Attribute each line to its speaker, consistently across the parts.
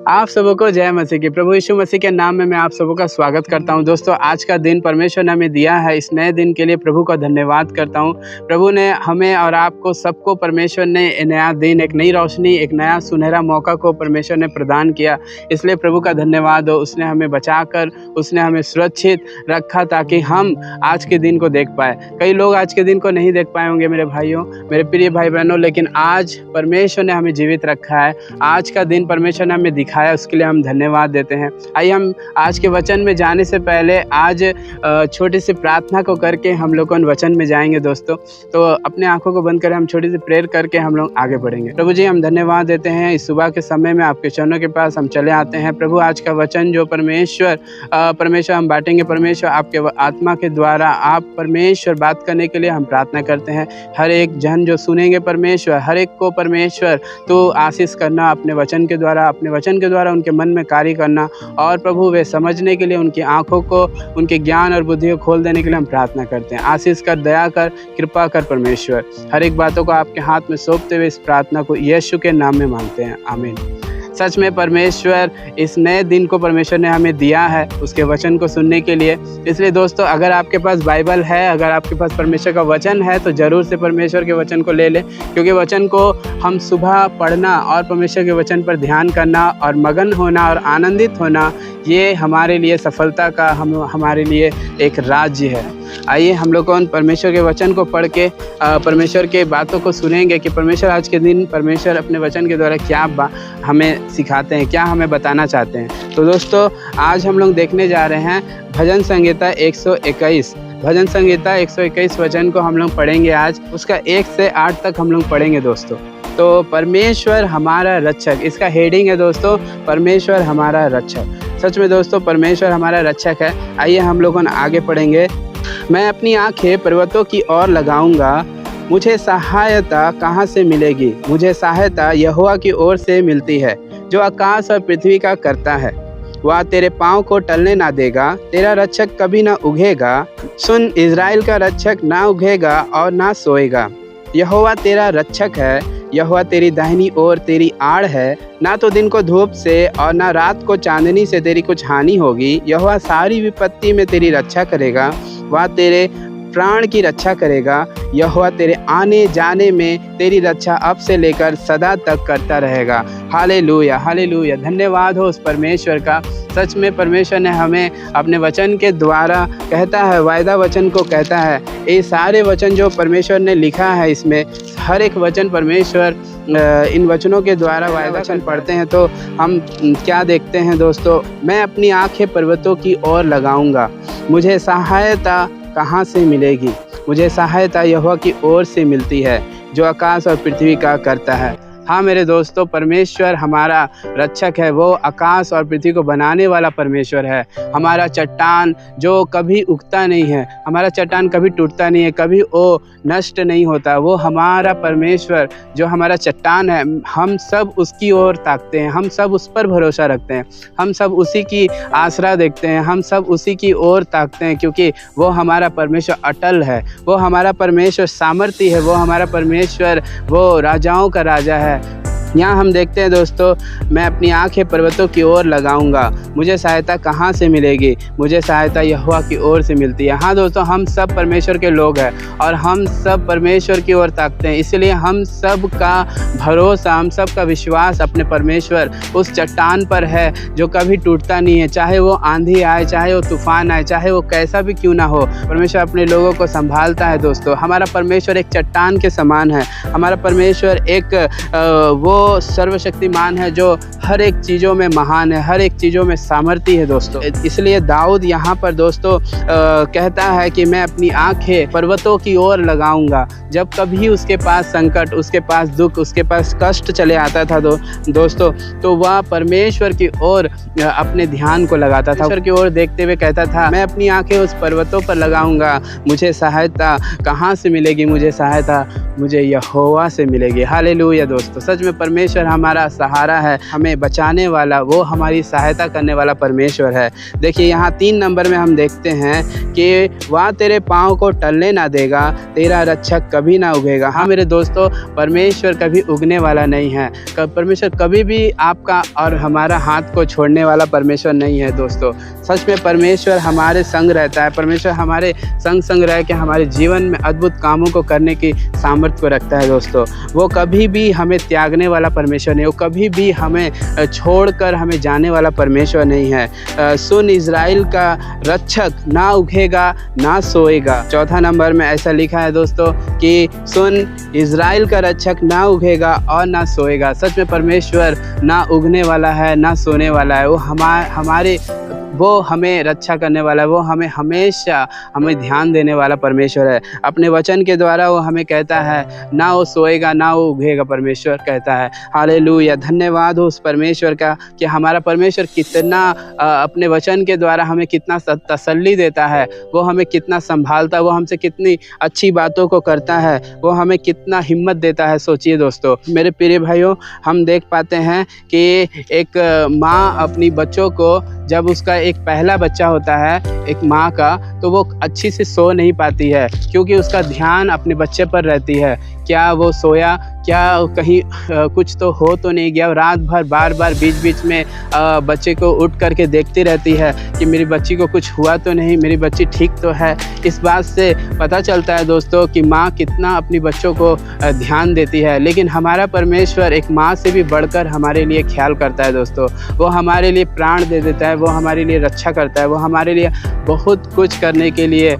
Speaker 1: आप सबको जय मसीह की। प्रभु यीशु मसीह के नाम में मैं आप सबका स्वागत करता हूं। दोस्तों, आज का दिन परमेश्वर ने हमें दिया है। इस नए दिन के लिए प्रभु का धन्यवाद करता हूं। प्रभु ने हमें और आपको सबको परमेश्वर ने नया दिन, एक नई रोशनी, एक नया सुनहरा मौका को परमेश्वर ने प्रदान किया। इसलिए प्रभु का धन्यवाद हो। उसने हमें बचाकर, उसने हमें सुरक्षित रखा ताकि हम आज के दिन को देख पाए। कई लोग आज के दिन को नहीं देख पाए होंगे मेरे भाइयों, मेरे प्रिय भाई बहनों, लेकिन आज परमेश्वर ने हमें जीवित रखा है। आज का दिन परमेश्वर ने हमें दिखाया, उसके लिए हम धन्यवाद देते हैं। आइए हम आज के वचन में जाने से पहले आज छोटी सी प्रार्थना को करके हम लोग वचन में जाएंगे। दोस्तों, तो अपने आंखों को बंद कर हम छोटी सी प्रेयर करके हम लोग आगे बढ़ेंगे। प्रभु जी, हम धन्यवाद देते हैं इस सुबह के समय में आपके चरणों के पास हम चले आते हैं। प्रभु, आज का वचन जो परमेश्वर हम बांटेंगे, परमेश्वर आपके आत्मा के द्वारा आप परमेश्वर बात करने के लिए हम प्रार्थना करते हैं। हर एक जन जो सुनेंगे परमेश्वर, हर एक को परमेश्वर तो आशीष करना अपने वचन के द्वारा, अपने वचन के द्वारा उनके मन में कार्य करना, और प्रभु वे समझने के लिए उनकी आंखों को, उनके ज्ञान और बुद्धि को खोल देने के लिए हम प्रार्थना करते हैं। आशीष कर, दया कर, कृपा कर परमेश्वर। हर एक बातों को आपके हाथ में सौंपते हुए इस प्रार्थना को यीशु के नाम में मांगते हैं, आमीन। सच में परमेश्वर इस नए दिन को परमेश्वर ने हमें दिया है उसके वचन को सुनने के लिए। इसलिए दोस्तों, अगर आपके पास बाइबल है, अगर आपके पास परमेश्वर का वचन है, तो ज़रूर से परमेश्वर के वचन को ले लें, क्योंकि वचन को हम सुबह पढ़ना और परमेश्वर के वचन पर ध्यान करना और मगन होना और आनंदित होना, ये हमारे लिए सफलता का हमारे लिए एक राज्य है। आइए हम लोग परमेश्वर के वचन को पढ़ के परमेश्वर के बातों को सुनेंगे कि परमेश्वर आज के दिन परमेश्वर अपने वचन के द्वारा क्या हमें सिखाते हैं, क्या हमें बताना चाहते हैं। तो दोस्तों, आज हम लोग देखने जा रहे हैं भजन संहिता 121। भजन संहिता 121 वचन को हम लोग पढ़ेंगे आज। उसका 1 से 8 तक हम लोग पढ़ेंगे दोस्तों। तो परमेश्वर हमारा रक्षक, इसका हेडिंग है दोस्तों, परमेश्वर हमारा रक्षक। सच में दोस्तों, परमेश्वर हमारा रक्षक है। आइए हम लोग आगे पढ़ेंगे। मैं अपनी आंखें पर्वतों की ओर लगाऊंगा, मुझे सहायता कहाँ से मिलेगी? मुझे सहायता यहोवा की ओर से मिलती है, जो आकाश और पृथ्वी का करता है। वह तेरे पाँव को टलने ना देगा, तेरा रक्षक कभी ना उगेगा। सुन, इज़राइल का रक्षक ना उगेगा और ना सोएगा। यहोवा तेरा रक्षक है, यहोवा तेरी दाहिनी ओर तेरी आड़ है। ना तो दिन को धूप से और ना रात को चांदनी से तेरी कुछ हानि होगी। यहोवा सारी विपत्ति में तेरी रक्षा करेगा, वह तेरे प्राण की रक्षा करेगा। यहोवा तेरे आने जाने में तेरी रक्षा अब से लेकर सदा तक करता रहेगा। Hallelujah, hallelujah. धन्यवाद हो उस परमेश्वर का। सच में परमेश्वर ने हमें अपने वचन के द्वारा कहता है, वायदा वचन को कहता है। ये सारे वचन जो परमेश्वर ने लिखा है, इसमें हर एक वचन परमेश्वर इन वचनों के द्वारा वायदा वचन पढ़ते हैं तो हम क्या देखते हैं दोस्तों? मैं अपनी आंखें पर्वतों की ओर लगाऊंगा, मुझे सहायता कहाँ से मिलेगी? मुझे सहायता यहोवा की ओर से मिलती है, जो आकाश और पृथ्वी का करता है। हाँ मेरे दोस्तों, परमेश्वर हमारा रक्षक है। वो आकाश और पृथ्वी को बनाने वाला परमेश्वर है। हमारा चट्टान जो कभी उगता नहीं है, हमारा चट्टान कभी टूटता नहीं है, कभी वो नष्ट नहीं होता। वो हमारा परमेश्वर जो हमारा चट्टान है, हम सब उसकी ओर ताकते हैं, हम सब उस पर भरोसा रखते हैं, हम सब उसी की आसरा देखते हैं, हम सब उसी की ओर ताकते हैं, क्योंकि वो हमारा परमेश्वर अटल है, वो हमारा परमेश्वर सामर्थी है, वो हमारा परमेश्वर वो राजाओं का राजा है। यहाँ हम देखते हैं दोस्तों, मैं अपनी आंखें पर्वतों की ओर लगाऊंगा, मुझे सहायता कहाँ से मिलेगी? मुझे सहायता यहोवा की ओर से मिलती है। हाँ दोस्तों, हम सब परमेश्वर के लोग हैं और हम सब परमेश्वर की ओर ताकते हैं। इसलिए हम सब का भरोसा, हम सब का विश्वास अपने परमेश्वर उस चट्टान पर है जो कभी टूटता नहीं है। चाहे वो आंधी आए, चाहे वो तूफान आए, चाहे वो कैसा भी क्यों ना हो, परमेश्वर अपने लोगों को संभालता है। दोस्तों, हमारा परमेश्वर एक चट्टान के समान है। हमारा परमेश्वर एक वो सर्वशक्तिमान है जो हर एक चीज़ों में महान है, हर एक चीज़ों में सामर्थी है दोस्तों। इसलिए दाऊद यहाँ पर दोस्तों कहता है कि मैं अपनी आंखें पर्वतों की ओर लगाऊंगा। जब कभी उसके पास संकट, उसके पास दुख, उसके पास कष्ट चले आता था दोस्तों, तो वह परमेश्वर की ओर अपने ध्यान को लगाता था, परमेश्वर की ओर देखते हुए कहता था, मैं अपनी आंखें उस पर्वतों पर लगाऊंगा, मुझे सहायता कहाँ से मिलेगी? मुझे सहायता मुझे यहोवा से मिलेगी। हालेलुया दोस्तों, सच में परमेश्वर हमारा सहारा है, हमें बचाने वाला, वो हमारी सहायता करने वाला परमेश्वर है। देखिए यहाँ 3 नंबर में हम देखते हैं कि वह तेरे पाँव को टलने ना देगा, तेरा रक्षक कभी ना उगेगा। हाँ मेरे दोस्तों, परमेश्वर कभी उगने वाला नहीं है। परमेश्वर कभी भी आपका और हमारा हाथ को छोड़ने वाला परमेश्वर नहीं है दोस्तों। सच में परमेश्वर हमारे संग रहता है। परमेश्वर हमारे संग रह के हमारे जीवन में अद्भुत कामों को करने की सामर्थ्य को रखता है दोस्तों। वो कभी भी हमें त्यागने वाला परमेश्वर नहीं, वो कभी भी हमें छोड़कर हमें जाने वाला परमेश्वर नहीं है। सुन इज़राइल का रक्षक ना उगेगा ना सोएगा। चौथा नंबर में ऐसा लिखा है दोस्तों कि सुन इज़राइल का रक्षक ना उगेगा और ना सोएगा। सच में परमेश्वर ना उगने वाला है ना सोने वाला है। वो हमें रक्षा करने वाला है, वो हमें हमेशा ध्यान देने वाला परमेश्वर है। अपने वचन के द्वारा वो हमें कहता है ना वो सोएगा ना वो उगेगा, परमेश्वर कहता है। हालेलुया, धन्यवाद हो उस परमेश्वर का कि हमारा परमेश्वर कितना अपने वचन के द्वारा हमें कितना तसल्ली देता है, वो हमें कितना संभालता है, वो हमसे कितनी अच्छी बातों को करता है, वो हमें कितना हिम्मत देता है। सोचिए दोस्तों मेरे प्रिय भाइयों, हम देख पाते हैं कि एक माँ अपनी बच्चों को, जब उसका एक पहला बच्चा होता है एक माँ का, तो वो अच्छी से सो नहीं पाती है क्योंकि उसका ध्यान अपने बच्चे पर रहती है। क्या वो सोया, क्या कहीं कुछ तो हो तो नहीं गया। रात भर बार बार बीच में बच्चे को उठ करके देखती रहती है कि मेरी बच्ची को कुछ हुआ तो नहीं, मेरी बच्ची ठीक तो है। इस बात से पता चलता है दोस्तों कि माँ कितना अपनी बच्चों को ध्यान देती है। लेकिन हमारा परमेश्वर एक माँ से भी बढ़कर हमारे लिए ख्याल करता है दोस्तों। वो हमारे लिए प्राण दे देता है, वो हमारे लिए रक्षा करता है, वो हमारे लिए बहुत कुछ करने के लिए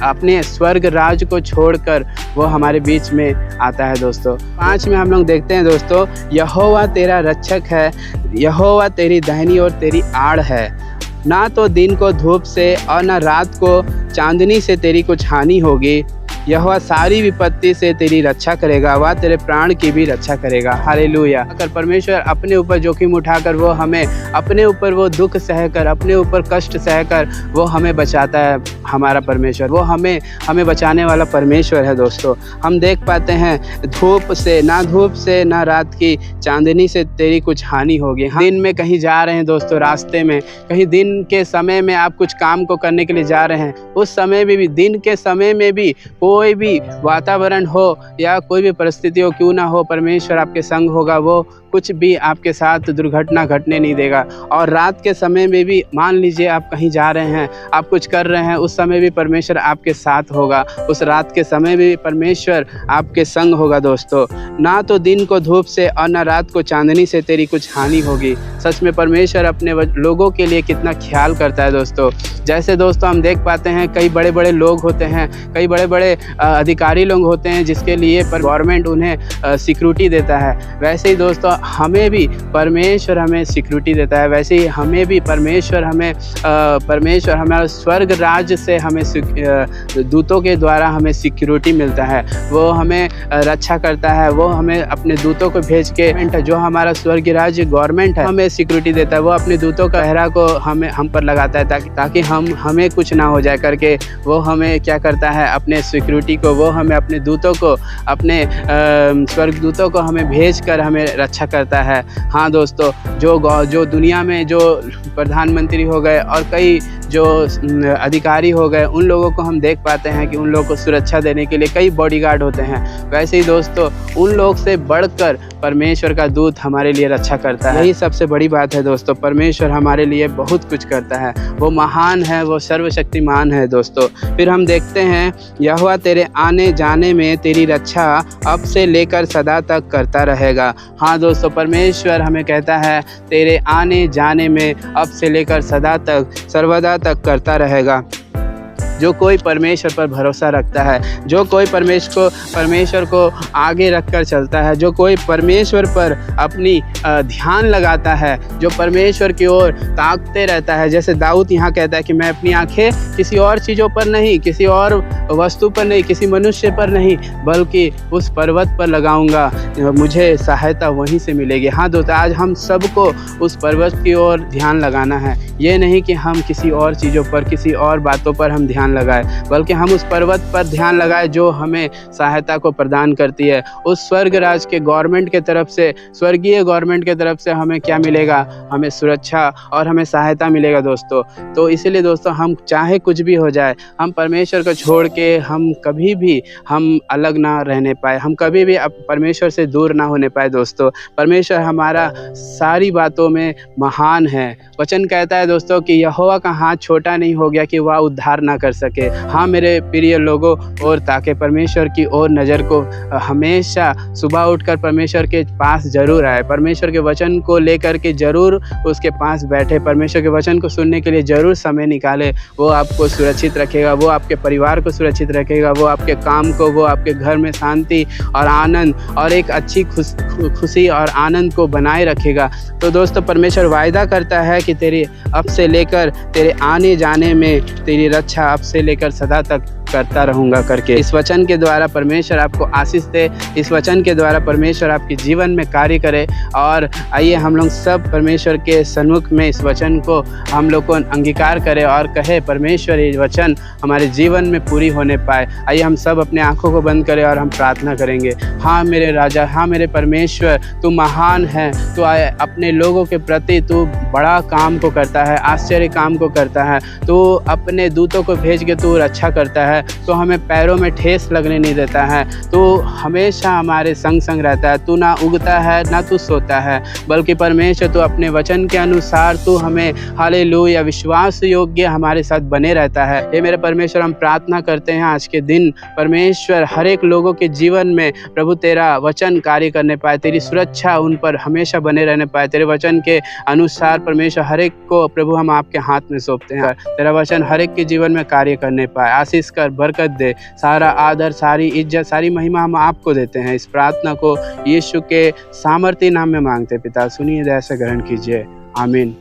Speaker 1: अपने स्वर्ग राज को छोड़कर वो हमारे बीच में आता है दोस्तों। 5 में हम लोग देखते हैं दोस्तों, यहोवा तेरा रक्षक है, यहोवा तेरी दाहिनी और तेरी आड़ है। ना तो दिन को धूप से और ना रात को चांदनी से तेरी कुछ हानि होगी। यहोवा सारी विपत्ति से तेरी रक्षा करेगा, वह तेरे प्राण की भी रक्षा करेगा। हालेलुया। अगर परमेश्वर अपने ऊपर जोखिम उठाकर वो हमें अपने ऊपर वो दुख सहकर, अपने ऊपर कष्ट सहकर वो हमें बचाता है, हमारा परमेश्वर वो हमें बचाने वाला परमेश्वर है दोस्तों। हम देख पाते हैं धूप से ना रात की चांदनी से तेरी कुछ हानि होगी। दिन में कहीं जा रहे हैं दोस्तों, रास्ते में कहीं दिन के समय में आप कुछ काम को करने के लिए जा रहे हैं, उस समय में भी, दिन के समय में भी कोई भी वातावरण हो या कोई भी परिस्थिति हो क्यों ना हो, परमेश्वर आपके संग होगा। वो कुछ भी आपके साथ दुर्घटना घटने नहीं देगा। और रात के समय में भी, मान लीजिए आप कहीं जा रहे हैं, आप कुछ कर रहे हैं, उस समय भी परमेश्वर आपके साथ होगा। उस रात के समय में भी परमेश्वर आपके संग होगा दोस्तों। ना तो दिन को धूप से और ना रात को चांदनी से तेरी कुछ हानि होगी। सच में परमेश्वर अपने लोगों के लिए कितना ख्याल करता है दोस्तों। जैसे दोस्तों हम देख पाते हैं कई बड़े बड़े लोग होते हैं, कई बड़े बड़े अधिकारी लोग होते हैं जिसके लिए गवर्नमेंट उन्हें सिक्योरिटी देता है। वैसे ही दोस्तों हमें भी परमेश्वर हमें सिक्योरिटी देता है। वैसे ही हमें भी परमेश्वर हमारा स्वर्ग राज्य से हमें दूतों के द्वारा हमें सिक्योरिटी मिलता है। वो हमें रक्षा करता है, वो हमें अपने दूतों को भेज के, जो हमारा स्वर्ग राज्य गवर्नमेंट है, हमें सिक्योरिटी देता है। वो अपने दूतों का पहरा को हम पर लगाता है ताकि हमें कुछ ना हो जाए करके। वो हमें क्या करता है, अपने सिक्योरिटी को, वो हमें अपने दूतों को, अपने स्वर्ग दूतों को हमें भेज कर हमें रक्षा करता है। हाँ दोस्तों, जो दुनिया में जो प्रधानमंत्री हो गए और कई जो अधिकारी हो गए, उन लोगों को हम देख पाते हैं कि उन लोगों को सुरक्षा देने के लिए कई बॉडीगार्ड होते हैं। वैसे ही दोस्तों उन लोग से बढ़कर परमेश्वर का दूत हमारे लिए रक्षा करता है। यही सबसे बड़ी बात है दोस्तों, परमेश्वर हमारे लिए बहुत कुछ करता है। वो महान है, वो सर्वशक्तिमान है दोस्तों। फिर हम देखते हैं, यहोवा तेरे आने जाने में तेरी रक्षा अब से लेकर सदा तक करता रहेगा। हाँ दोस्तों, परमेश्वर हमें कहता है तेरे आने जाने में अब से लेकर सदा तक, सर्वदा तक करता रहेगा। जो कोई परमेश्वर पर भरोसा रखता है, जो कोई परमेश्वर को आगे रखकर चलता है, जो कोई परमेश्वर पर अपनी ध्यान लगाता है, जो परमेश्वर की ओर ताकते रहता है। जैसे दाऊद यहाँ कहता है कि मैं अपनी आंखें किसी और चीज़ों पर नहीं, किसी और वस्तु पर नहीं, किसी मनुष्य पर नहीं, बल्कि उस पर्वत पर लगाऊंगा, मुझे सहायता वहीं से मिलेगी। हाँ दोस्तों, आज हम सबको उस पर्वत की ओर ध्यान लगाना है। ये नहीं कि हम किसी और चीज़ों पर, किसी और बातों पर हम ध्यान ध्यान लगाए, बल्कि हम उस पर्वत पर ध्यान लगाए जो हमें सहायता को प्रदान करती है। उस स्वर्ग राज के गवर्नमेंट के तरफ से, स्वर्गीय गवर्नमेंट के तरफ से हमें क्या मिलेगा? हमें सुरक्षा और हमें सहायता मिलेगा दोस्तों। तो इसीलिए दोस्तों, हम चाहे कुछ भी हो जाए, हम परमेश्वर को छोड़ के हम कभी भी हम अलग ना रहने पाए, हम कभी भी परमेश्वर से दूर ना होने पाए दोस्तों। परमेश्वर हमारा सारी बातों में महान है। वचन कहता है दोस्तों कि यहोवा का हाथ छोटा नहीं हो गया कि वह उद्धार ना कर सके। हाँ मेरे प्रिय लोगों, और ताकि परमेश्वर की ओर नज़र को हमेशा सुबह उठकर परमेश्वर के पास जरूर आए, परमेश्वर के वचन को लेकर के जरूर उसके पास बैठे, परमेश्वर के वचन को सुनने के लिए ज़रूर समय निकाले। वो आपको सुरक्षित रखेगा, वो आपके परिवार को सुरक्षित रखेगा, वो आपके काम को, वो आपके घर में शांति और आनंद और एक अच्छी खुशी और आनंद को बनाए रखेगा। तो दोस्तों, परमेश्वर वायदा करता है कि तेरी अब से लेकर तेरे आने जाने में तेरी रक्षा अब से लेकर सदा तक करता रहूँगा करके। इस वचन के द्वारा परमेश्वर आपको आशीष दे, इस वचन के द्वारा परमेश्वर आपके जीवन में कार्य करे। और आइए हम लोग सब परमेश्वर के सन्मुख में इस वचन को हम लोग को अंगीकार करें और कहे, परमेश्वर ये वचन हमारे जीवन में पूरी होने पाए। आइए हम सब अपने आँखों को बंद करें और हम प्रार्थना करेंगे। हाँ मेरे राजा, हाँ मेरे परमेश्वर, तू महान है, तू अपने लोगों के प्रति तू बड़ा काम को करता है, आश्चर्य काम को करता है। तू अपने दूतों को भेज के तू रक्षा करता है, तो हमें पैरों में ठेस लगने नहीं देता है। तो हमेशा हमारे संग संग रहता है। तू ना उगता है ना तू सोता है, बल्कि परमेश्वर तू अपने वचन के अनुसार तू हमें हालेलुया विश्वास योग्य हमारे साथ बने रहता है। ये मेरे परमेश्वर, हम प्रार्थना करते हैं आज के दिन परमेश्वर हर एक लोगों के जीवन में प्रभु तेरा वचन कार्य करने पाए, तेरी सुरक्षा उन पर हमेशा बने रहने पाए। तेरे वचन के अनुसार परमेश्वर हर एक को प्रभु हम आपके हाथ में सौंपते हैं। तेरा वचन हर एक के जीवन में कार्य करने पाए। आशीष कर, बरकत दे, सारा आदर, सारी इज्जत, सारी महिमा हम आपको देते हैं। इस प्रार्थना को यीशु के सामर्थ्य नाम में मांगते पिता, सुनिए, दया से ग्रहण कीजिए, आमीन।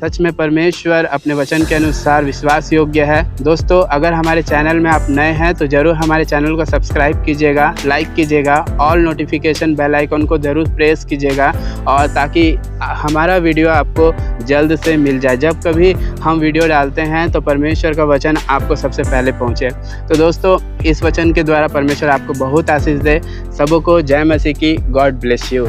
Speaker 1: सच में परमेश्वर अपने वचन के अनुसार विश्वास योग्य है। दोस्तों, अगर हमारे चैनल में आप नए हैं तो ज़रूर हमारे चैनल को सब्सक्राइब कीजिएगा, लाइक कीजिएगा, ऑल नोटिफिकेशन बेल आइकन को ज़रूर प्रेस कीजिएगा, और ताकि हमारा वीडियो आपको जल्द से मिल जाए। जब कभी हम वीडियो डालते हैं तो परमेश्वर का वचन आपको सबसे पहले पहुँचे। तो दोस्तों, इस वचन के द्वारा परमेश्वर आपको बहुत आशीष दे। सबको जय मसीह की। God bless you.